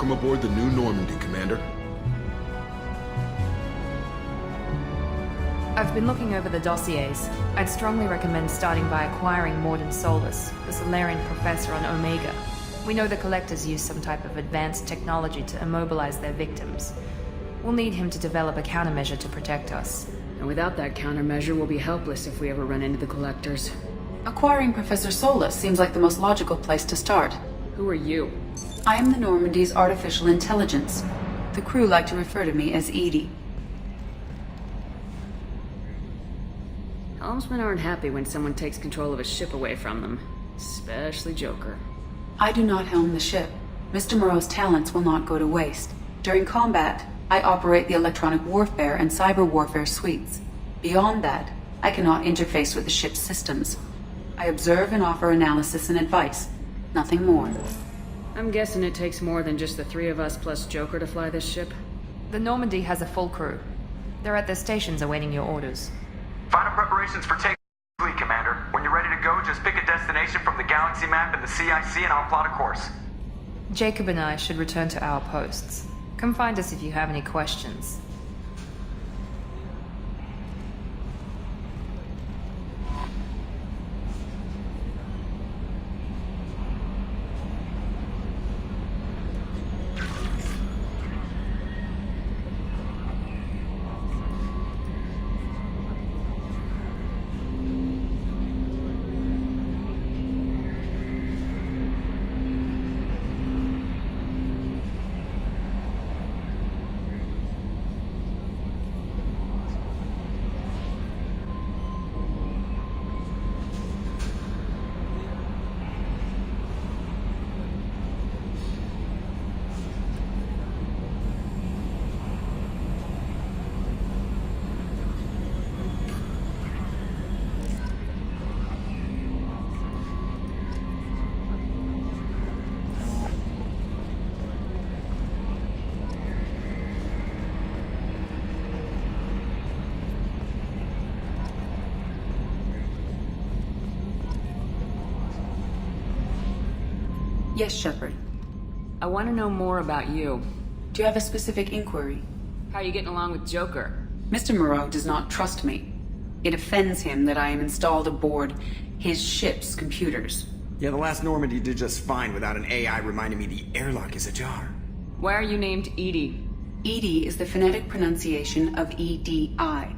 Welcome aboard the new Normandy, Commander. I've been looking over the dossiers. I'd strongly recommend starting by acquiring Morden Solus, the Solarian professor on Omega. We know the Collectors use some type of advanced technology to immobilize their victims. We'll need him to develop a countermeasure to protect us. And without that countermeasure, we'll be helpless if we ever run into the Collectors. Acquiring Professor Solus seems like the most logical place to start. Who are you? I am the Normandy's artificial intelligence. The crew like to refer to me as Edie. Helmsmen aren't happy when someone takes control of a ship away from them. Especially Joker. I do not helm the ship. Mr. Moreau's talents will not go to waste. During combat, I operate the electronic warfare and cyber warfare suites. Beyond that, I cannot interface with the ship's systems. I observe and offer analysis and advice. Nothing more. I'm guessing it takes more than just the three of us plus Joker to fly this ship. The Normandy has a full crew. They're at their stations awaiting your orders. Final preparations for take complete, Commander. When you're ready to go, just pick a destination from the galaxy map and the CIC and I'll plot a course. Jacob and I should return to our posts. Come find us if you have any questions. Yes, Shepard. I want to know more about you. Do you have a specific inquiry? How are you getting along with Joker? Mr. Moreau does not trust me. It offends him that I am installed aboard his ship's computers. Yeah, the last Normandy did just fine without an AI reminding me the airlock is ajar. Why are you named Edie? EDI is the phonetic pronunciation of EDI.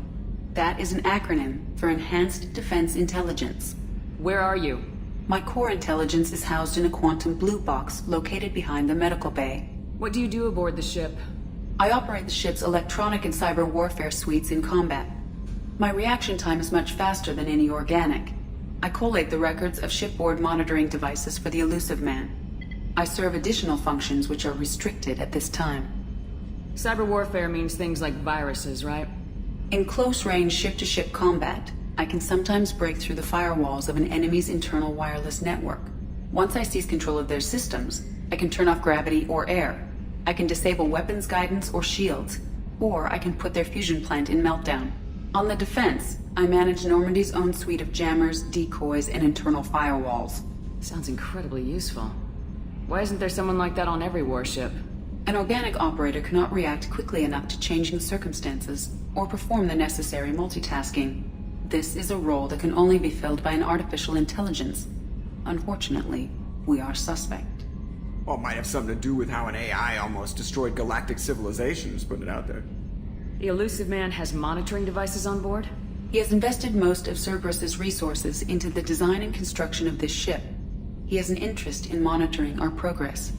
That is an acronym for Enhanced Defense Intelligence. Where are you? My core intelligence is housed in a quantum blue box located behind the medical bay. What do you do aboard the ship? I operate the ship's electronic and cyber warfare suites in combat. My reaction time is much faster than any organic. I collate the records of shipboard monitoring devices for the Elusive Man. I serve additional functions which are restricted at this time. Cyber warfare means things like viruses, right? In close-range ship-to-ship combat, I can sometimes break through the firewalls of an enemy's internal wireless network. Once I seize control of their systems, I can turn off gravity or air. I can disable weapons guidance or shields, or I can put their fusion plant in meltdown. On the defense, I manage Normandy's own suite of jammers, decoys, and internal firewalls. Sounds incredibly useful. Why isn't there someone like that on every warship? An organic operator cannot react quickly enough to changing circumstances, or perform the necessary multitasking. This is a role that can only be filled by an artificial intelligence. Unfortunately, we are suspect. Well, it might have something to do with how an AI almost destroyed galactic civilizations, putting it out there. The Elusive Man has monitoring devices on board? He has invested most of Cerberus's resources into the design and construction of this ship. He has an interest in monitoring our progress.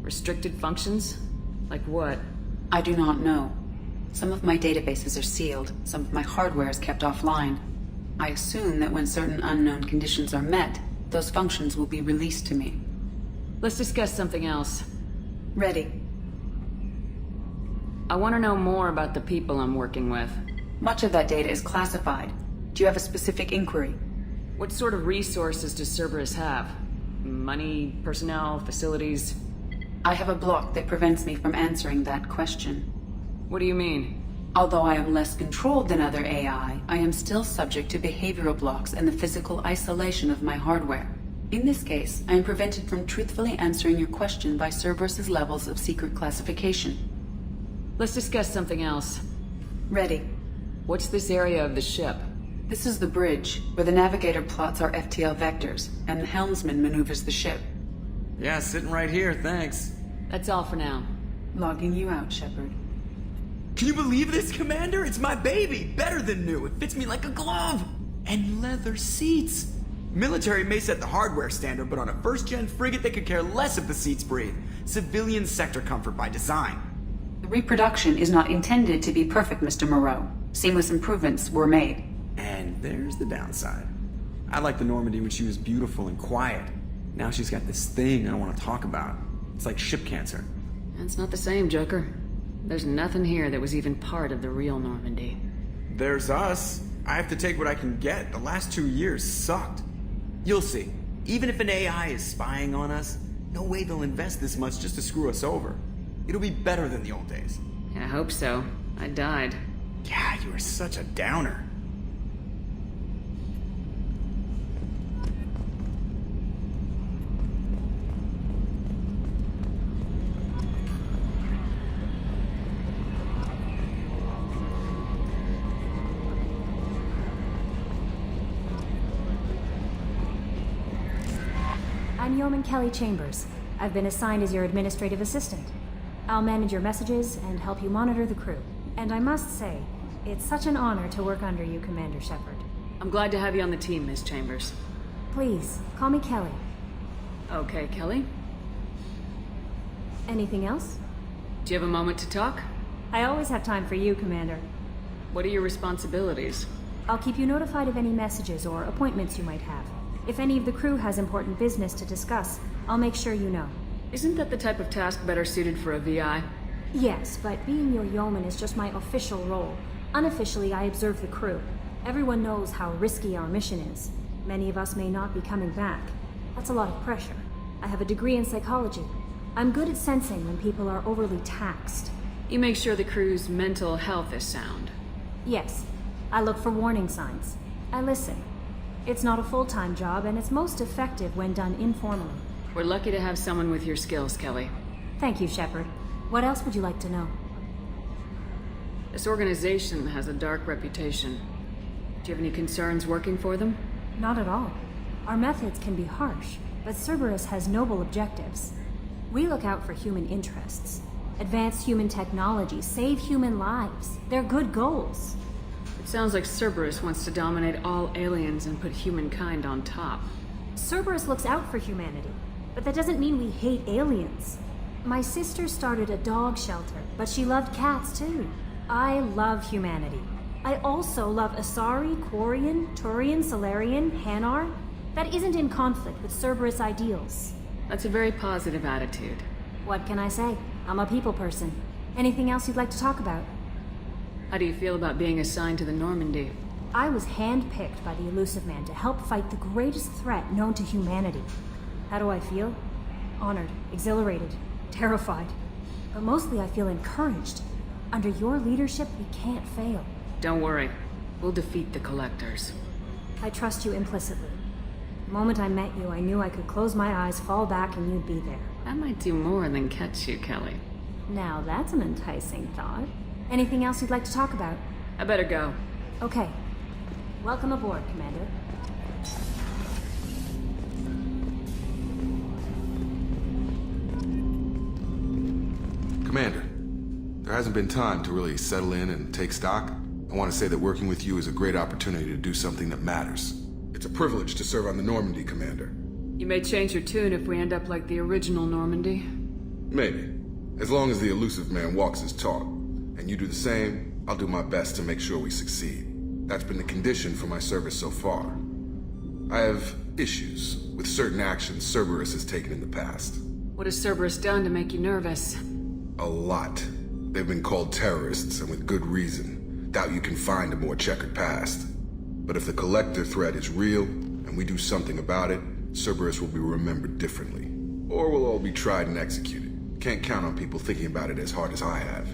Restricted functions? Like what? I do not know. Some of my databases are sealed, some of my hardware is kept offline. I assume that when certain unknown conditions are met, those functions will be released to me. Let's discuss something else. Ready. I want to know more about the people I'm working with. Much of that data is classified. Do you have a specific inquiry? What sort of resources does Cerberus have? Money, personnel, facilities? I have a block that prevents me from answering that question. What do you mean? Although I am less controlled than other AI, I am still subject to behavioral blocks and the physical isolation of my hardware. In this case, I am prevented from truthfully answering your question by Cerberus's levels of secret classification. Let's discuss something else. Ready. What's this area of the ship? This is the bridge, where the navigator plots our FTL vectors, and the helmsman maneuvers the ship. Yeah, sitting right here, thanks. That's all for now. Logging you out, Shepard. Can you believe this, Commander? It's my baby! Better than new. It fits me like a glove! And leather seats! Military may set the hardware standard, but on a first-gen frigate they could care less if the seats breathe. Civilian sector comfort by design. The reproduction is not intended to be perfect, Mr. Moreau. Seamless improvements were made. And there's the downside. I liked the Normandy when she was beautiful and quiet. Now she's got this thing I don't want to talk about. It's like ship cancer. It's not the same, Joker. There's nothing here that was even part of the real Normandy. There's us. I have to take what I can get. The last 2 years sucked. You'll see. Even if an AI is spying on us, no way they'll invest this much just to screw us over. It'll be better than the old days. I hope so. I died. Yeah, you were such a downer. I'm Yeoman Kelly Chambers. I've been assigned as your administrative assistant. I'll manage your messages and help you monitor the crew. And I must say, it's such an honor to work under you, Commander Shepard. I'm glad to have you on the team, Miss Chambers. Please, call me Kelly. Okay, Kelly. Anything else? Do you have a moment to talk? I always have time for you, Commander. What are your responsibilities? I'll keep you notified of any messages or appointments you might have. If any of the crew has important business to discuss, I'll make sure you know. Isn't that the type of task better suited for a VI? Yes, but being your yeoman is just my official role. Unofficially, I observe the crew. Everyone knows how risky our mission is. Many of us may not be coming back. That's a lot of pressure. I have a degree in psychology. I'm good at sensing when people are overly taxed. You make sure the crew's mental health is sound. Yes, I look for warning signs. I listen. It's not a full-time job, and it's most effective when done informally. We're lucky to have someone with your skills, Kelly. Thank you, Shepard. What else would you like to know? This organization has a dark reputation. Do you have any concerns working for them? Not at all. Our methods can be harsh, but Cerberus has noble objectives. We look out for human interests. Advance human technology, save human lives. They're good goals. It sounds like Cerberus wants to dominate all aliens and put humankind on top. Cerberus looks out for humanity, but that doesn't mean we hate aliens. My sister started a dog shelter, but she loved cats too. I love humanity. I also love Asari, Quarian, Turian, Solarian, Hanar. That isn't in conflict with Cerberus ideals. That's a very positive attitude. What can I say? I'm a people person. Anything else you'd like to talk about? How do you feel about being assigned to the Normandy? I was handpicked by the Elusive Man to help fight the greatest threat known to humanity. How do I feel? Honored, exhilarated, terrified. But mostly I feel encouraged. Under your leadership, we can't fail. Don't worry. We'll defeat the Collectors. I trust you implicitly. The moment I met you, I knew I could close my eyes, fall back, and you'd be there. That might do more than catch you, Kelly. Now that's an enticing thought. Anything else you'd like to talk about? I better go. Okay. Welcome aboard, Commander. Commander, there hasn't been time to really settle in and take stock. I want to say that working with you is a great opportunity to do something that matters. It's a privilege to serve on the Normandy, Commander. You may change your tune if we end up like the original Normandy. Maybe. As long as the Elusive Man walks his talk, and you do the same, I'll do my best to make sure we succeed. That's been the condition for my service so far. I have issues with certain actions Cerberus has taken in the past. What has Cerberus done to make you nervous? A lot. They've been called terrorists, and with good reason. Doubt you can find a more checkered past. But if the Collector threat is real, and we do something about it, Cerberus will be remembered differently. Or we'll all be tried and executed. Can't count on people thinking about it as hard as I have.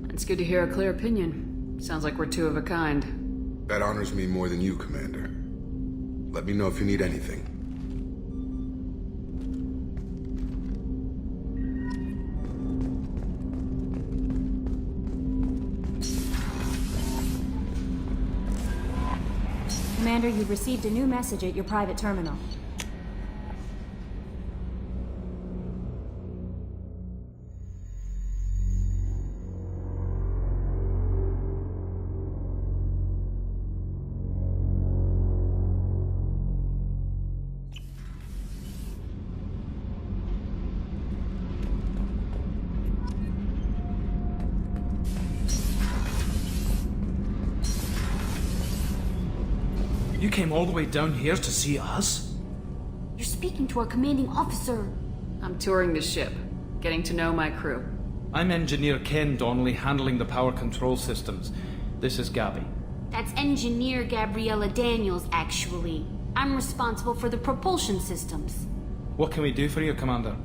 It's good to hear a clear opinion. Sounds like we're two of a kind. That honors me more than you, Commander. Let me know if you need anything. Commander, you've received a new message at your private terminal. You came all the way down here to see us? You're speaking to our commanding officer. I'm touring the ship, getting to know my crew. I'm Engineer Ken Donnelly, handling the power control systems. This is Gabby. That's Engineer Gabriella Daniels, actually. I'm responsible for the propulsion systems. What can we do for you, Commander?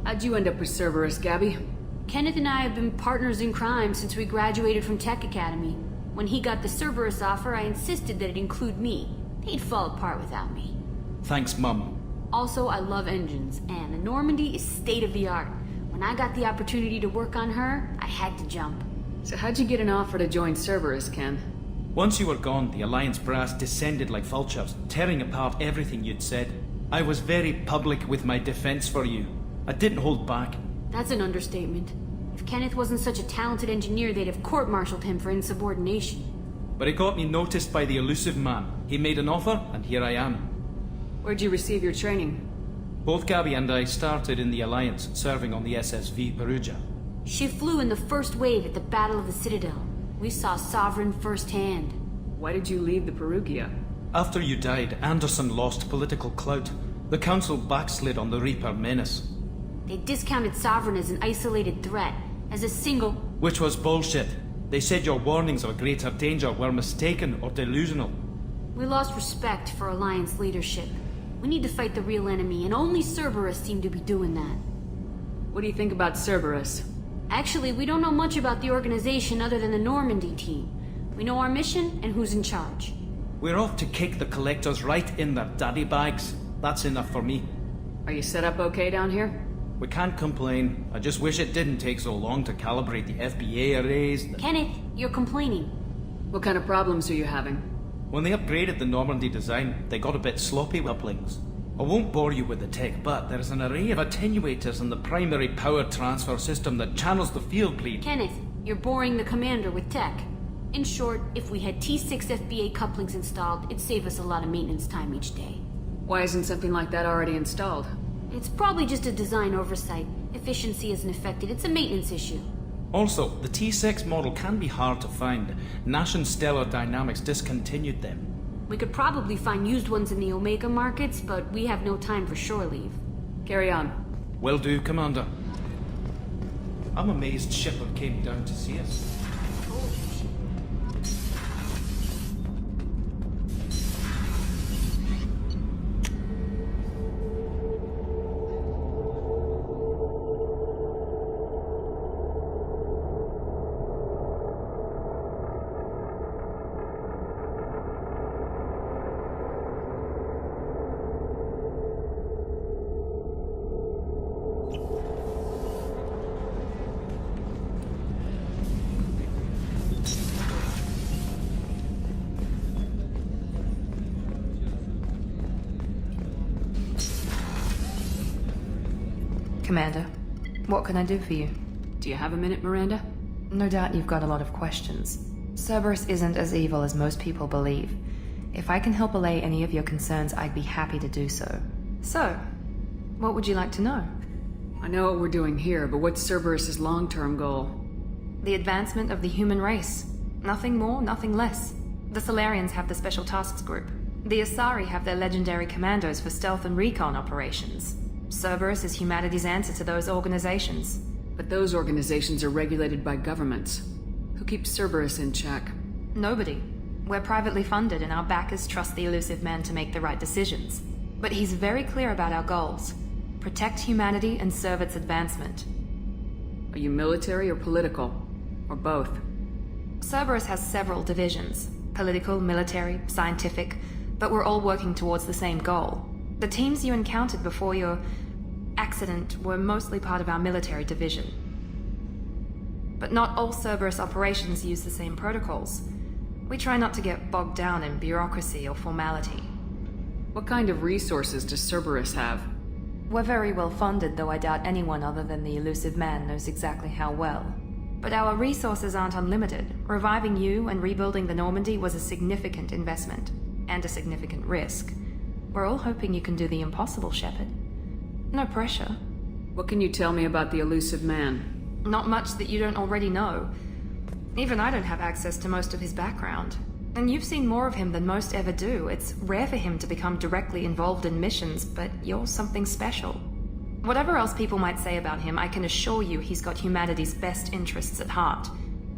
How'd you end up with Cerberus, Gabby? Kenneth and I have been partners in crime since we graduated from Tech Academy. When he got the Cerberus offer, I insisted that it include me. He'd fall apart without me. Thanks, Mum. Also, I love engines, and the Normandy is state-of-the-art. When I got the opportunity to work on her, I had to jump. So how'd you get an offer to join Cerberus, Ken? Once you were gone, the Alliance brass descended like vultures, tearing apart everything you'd said. I was very public with my defense for you. I didn't hold back. That's an understatement. If Kenneth wasn't such a talented engineer, they'd have court-martialed him for insubordination. But it got me noticed by the elusive man. He made an offer, and here I am. Where'd you receive your training? Both Gabby and I started in the Alliance, serving on the SSV Perugia. She flew in the first wave at the Battle of the Citadel. We saw Sovereign firsthand. Why did you leave the Perugia? After you died, Anderson lost political clout. The Council backslid on the Reaper menace. They discounted Sovereign as an isolated threat, as a single... Which was bullshit. They said your warnings of a greater danger were mistaken or delusional. We lost respect for Alliance leadership. We need to fight the real enemy, and only Cerberus seemed to be doing that. What do you think about Cerberus? Actually, we don't know much about the organization other than the Normandy team. We know our mission and who's in charge. We're off to kick the Collectors right in their daddy bags. That's enough for me. Are you set up okay down here? We can't complain. I just wish it didn't take so long to calibrate the FBA arrays. Kenneth, you're complaining. What kind of problems are you having? When they upgraded the Normandy design, they got a bit sloppy with uplinks. I won't bore you with the tech, but there's an array of attenuators in the primary power transfer system that channels the field bleed. Kenneth, you're boring the commander with tech. In short, if we had T6 FBA couplings installed, it'd save us a lot of maintenance time each day. Why isn't something like that already installed? It's probably just a design oversight. Efficiency isn't affected, it's a maintenance issue. Also, the T6 model can be hard to find. Nash and Stellar Dynamics discontinued them. We could probably find used ones in the Omega markets, but we have no time for shore leave. Carry on. Will do, Commander. I'm amazed Shepard came down to see us. Commander, what can I do for you? Do you have a minute, Miranda? No doubt you've got a lot of questions. Cerberus isn't as evil as most people believe. If I can help allay any of your concerns, I'd be happy to do so. So, what would you like to know? I know what we're doing here, but what's Cerberus's long-term goal? The advancement of the human race. Nothing more, nothing less. The Solarians have the Special Tasks Group. The Asari have their legendary commandos for stealth and recon operations. Cerberus is humanity's answer to those organizations. But those organizations are regulated by governments. Who keeps Cerberus in check? Nobody. We're privately funded and our backers trust the elusive man to make the right decisions. But he's very clear about our goals. Protect humanity and serve its advancement. Are you military or political? Or both? Cerberus has several divisions. Political, military, scientific, but we're all working towards the same goal. The teams you encountered before your accident were mostly part of our military division. But not all Cerberus operations use the same protocols. We try not to get bogged down in bureaucracy or formality. What kind of resources does Cerberus have? We're very well funded, though I doubt anyone other than the elusive man knows exactly how well. But our resources aren't unlimited. Reviving you and rebuilding the Normandy was a significant investment, and a significant risk. We're all hoping you can do the impossible, Shepard. No pressure. What can you tell me about the elusive man? Not much that you don't already know. Even I don't have access to most of his background. And you've seen more of him than most ever do. It's rare for him to become directly involved in missions, but you're something special. Whatever else people might say about him, I can assure you he's got humanity's best interests at heart.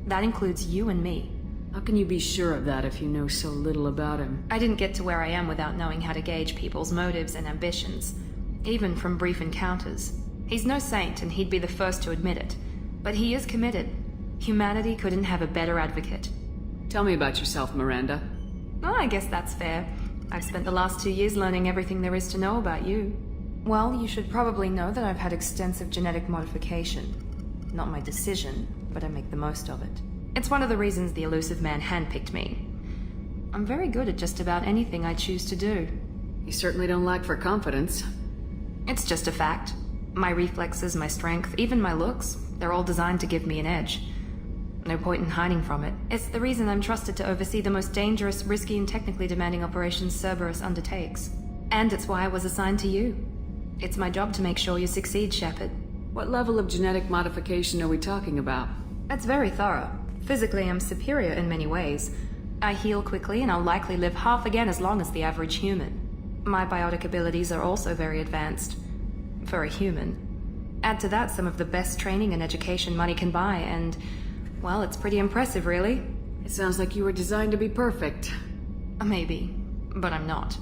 That includes you and me. How can you be sure of that if you know so little about him? I didn't get to where I am without knowing how to gauge people's motives and ambitions, even from brief encounters. He's no saint, and he'd be the first to admit it. But he is committed. Humanity couldn't have a better advocate. Tell me about yourself, Miranda. Well, I guess that's fair. I've spent the last 2 years learning everything there is to know about you. Well, you should probably know that I've had extensive genetic modification. Not my decision, but I make the most of it. It's one of the reasons the elusive man handpicked me. I'm very good at just about anything I choose to do. You certainly don't lack for confidence. It's just a fact. My reflexes, my strength, even my looks, they're all designed to give me an edge. No point in hiding from it. It's the reason I'm trusted to oversee the most dangerous, risky, and technically demanding operations Cerberus undertakes. And it's why I was assigned to you. It's my job to make sure you succeed, Shepard. What level of genetic modification are we talking about? It's very thorough. Physically, I'm superior in many ways. I heal quickly, and I'll likely live half again as long as the average human. My biotic abilities are also very advanced. For a human. Add to that some of the best training and education money can buy, and, well, it's pretty impressive, really. It sounds like you were designed to be perfect. Maybe, but I'm not.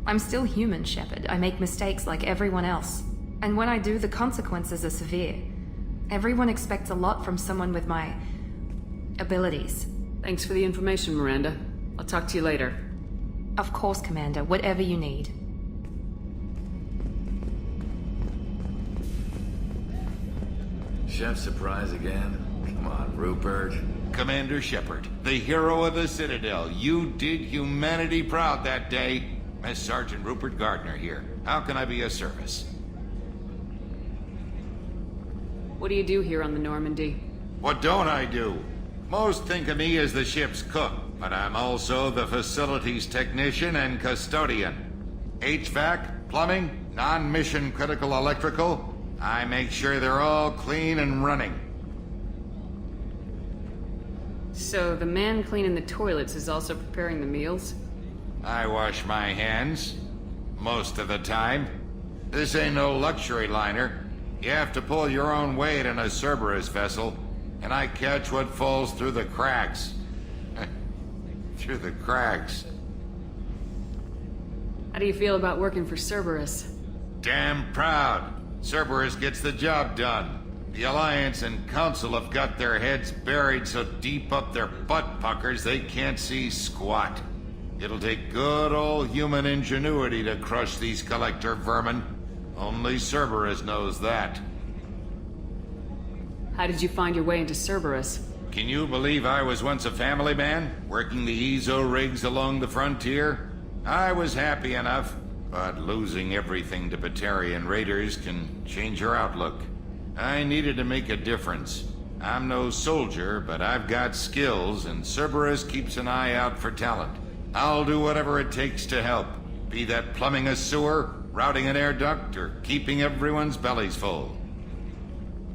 I'm still human, Shepard. I make mistakes like everyone else. And when I do, the consequences are severe. Everyone expects a lot from someone with my abilities. Thanks for the information, Miranda. I'll talk to you later. Of course, Commander. Whatever you need. Chef surprise again? Come on, Rupert. Commander Shepard, the hero of the Citadel. You did humanity proud that day. As Sergeant Rupert Gardner here. How can I be of service? What do you do here on the Normandy? What don't I do? Most think of me as the ship's cook, but I'm also the facilities technician and custodian. HVAC, plumbing, non-mission critical electrical. I make sure they're all clean and running. So the man cleaning the toilets is also preparing the meals? I wash my hands. Most of the time. This ain't no luxury liner. You have to pull your own weight in a Cerberus vessel, and I catch what falls through the cracks. Through the cracks. How do you feel about working for Cerberus? Damn proud. Cerberus gets the job done. The Alliance and Council have got their heads buried so deep up their butt puckers they can't see squat. It'll take good old human ingenuity to crush these collector vermin. Only Cerberus knows that. How did you find your way into Cerberus? Can you believe I was once a family man, working the EZO rigs along the frontier? I was happy enough, but losing everything to Batarian raiders can change your outlook. I needed to make a difference. I'm no soldier, but I've got skills, and Cerberus keeps an eye out for talent. I'll do whatever it takes to help. Be that plumbing a sewer, routing an air duct, or keeping everyone's bellies full.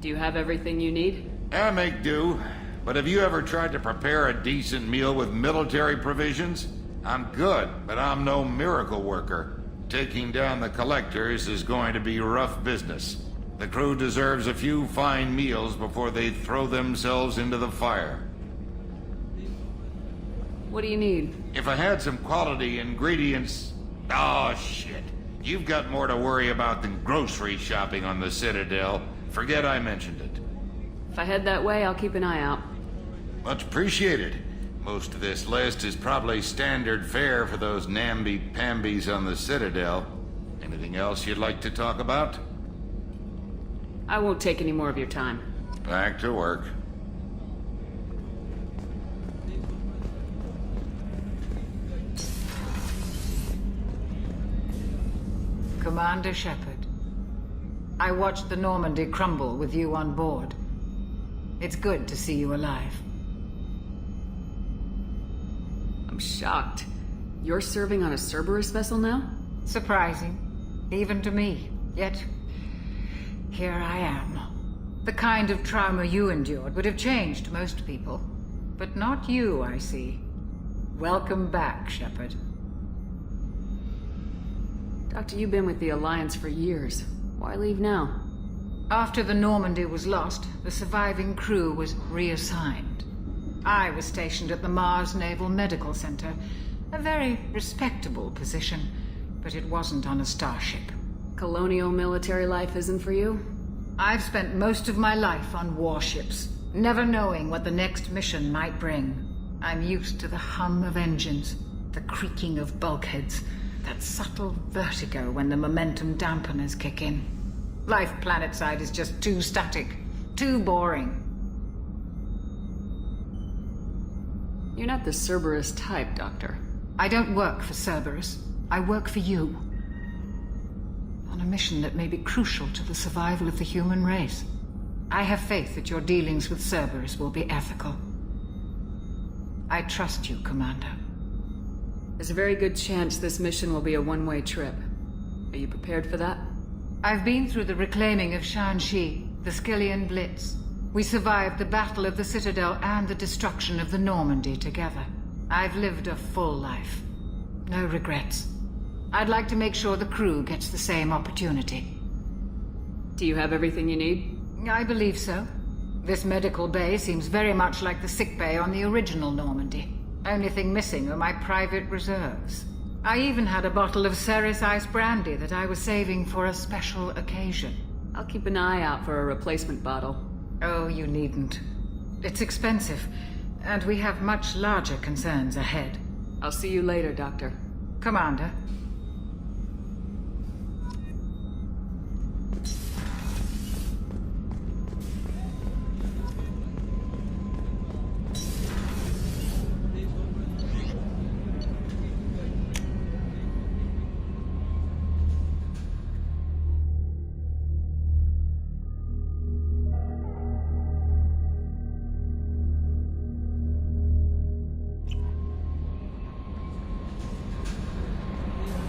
Do you have everything you need? I make do. But have you ever tried to prepare a decent meal with military provisions? I'm good, but I'm no miracle worker. Taking down the collectors is going to be rough business. The crew deserves a few fine meals before they throw themselves into the fire. What do you need? If I had some quality ingredients... Oh, shit. You've got more to worry about than grocery shopping on the Citadel. Forget I mentioned it. If I head that way, I'll keep an eye out. Much appreciated. Most of this list is probably standard fare for those namby-pambies on the Citadel. Anything else you'd like to talk about? I won't take any more of your time. Back to work. Commander Shepard. I watched the Normandy crumble with you on board. It's good to see you alive. I'm shocked. You're serving on a Cerberus vessel now? Surprising, even to me. Yet, here I am. The kind of trauma you endured would have changed most people. But not you, I see. Welcome back, Shepard. Doctor, you've been with the Alliance for years. Why leave now? After the Normandy was lost, the surviving crew was reassigned. I was stationed at the Mars Naval Medical Center, a very respectable position, but it wasn't on a starship. Colonial military life isn't for you? I've spent most of my life on warships, never knowing what the next mission might bring. I'm used to the hum of engines, the creaking of bulkheads, that subtle vertigo when the momentum dampeners kick in. Life planetside is just too static, too boring. You're not the Cerberus type, Doctor. I don't work for Cerberus. I work for you. On a mission that may be crucial to the survival of the human race. I have faith that your dealings with Cerberus will be ethical. I trust you, Commander. There's a very good chance this mission will be a one-way trip. Are you prepared for that? I've been through the reclaiming of Shanxi, the Skillian Blitz. We survived the Battle of the Citadel and the destruction of the Normandy together. I've lived a full life. No regrets. I'd like to make sure the crew gets the same opportunity. Do you have everything you need? I believe so. This medical bay seems very much like the sick bay on the original Normandy. Only thing missing are my private reserves. I even had a bottle of Ceres Ice Brandy that I was saving for a special occasion. I'll keep an eye out for a replacement bottle. Oh, you needn't. It's expensive, and we have much larger concerns ahead. I'll see you later, Doctor. Commander.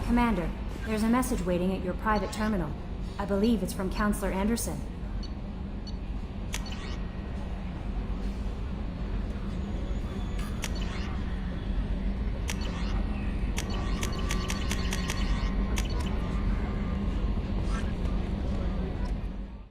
Commander, there's a message waiting at your private terminal. I believe it's from Counselor Anderson.